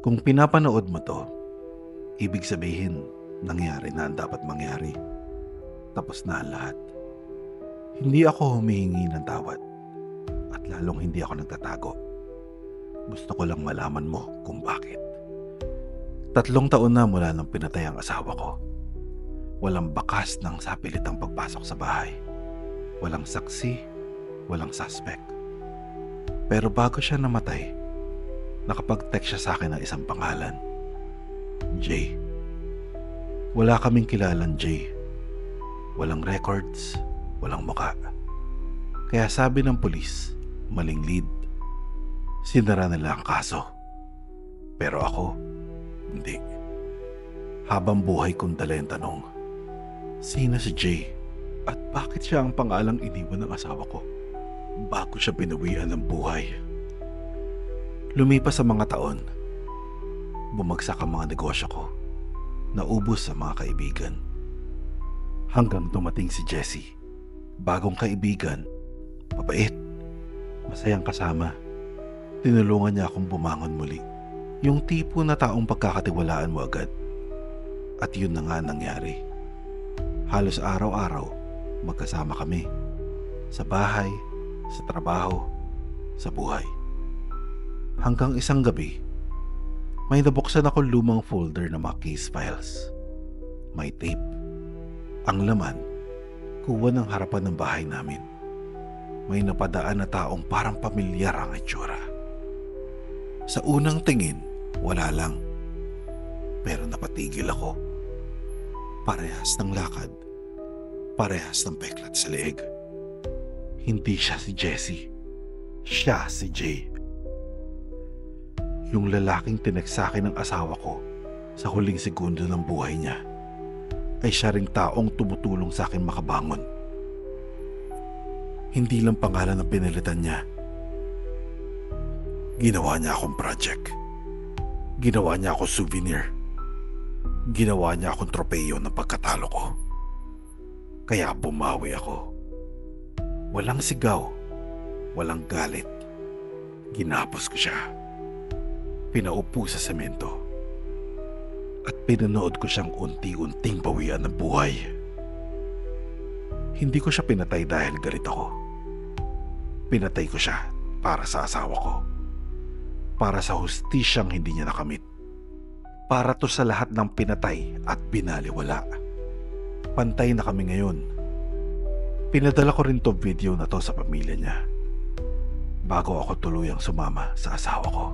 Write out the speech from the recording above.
Kung pinapanood mo 'to, ibig sabihin nangyari na ang dapat mangyari. Tapos na ang lahat. Hindi ako humihingi ng tawad at lalong hindi ako nagtatago. Gusto ko lang malaman mo kung bakit. 3 taon na mula nang pinatay ang asawa ko. Walang bakas ng sapilitang pagpasok sa bahay. Walang saksi, walang suspect. Pero bago siya namatay, nakapag-text siya sa akin ng isang pangalan. Jay. Wala kaming kilalang Jay. Walang records, walang muka. Kaya sabi ng pulis, maling lead. Sinara nila ang kaso. Pero ako, hindi. Habang buhay kong dala yung tanong, sino si Jay? At bakit siya ang pangalang iniwan ng asawa ko bago siya binawian ng buhay? Lumipas sa mga taon, bumagsak ang mga negosyo ko, naubos ang mga kaibigan. Hanggang dumating si Jessie, bagong kaibigan, mabait, masayang kasama. Tinulungan niya akong bumangon muli. Yung tipo na taong pagkakatiwalaan mo agad. At yun na nga nangyari. Halos araw-araw, magkasama kami. Sa bahay, sa trabaho, sa buhay. Hanggang isang gabi, may nabuksan ako lumang folder ng mga case files. May tape. Ang laman, kuha ng harapan ng bahay namin. May napadaan na taong parang pamilyar ang itsura. Sa unang tingin, wala lang. Pero napatigil ako. Parehas ng lakad. Parehas ng peklat sa leeg. Hindi siya si Jessie. Siya si Jay. Yung lalaking tinagsakin ng asawa ko sa huling segundo ng buhay niya ay siya ring taong tumutulong sa akin makabangon. Hindi lang pangalan ang pinilitan niya. Ginawa niya akong project. Ginawa niya akong souvenir. Ginawa niya akong tropeyo ng pagkatalo ko. Kaya bumawi ako. Walang sigaw. Walang galit. Ginapos ko siya. Pinaupo sa semento. At pinanood ko siyang unti-unting bawian ng buhay. Hindi ko siya pinatay dahil galit ako. Pinatay ko siya para sa asawa ko. Para sa hustisyang hindi niya nakamit. Para to sa lahat ng pinatay at binaliwala. Pantay na kami ngayon. Pinadala ko rin to video na to sa pamilya niya bago ako tuluyang sumama sa asawa ko.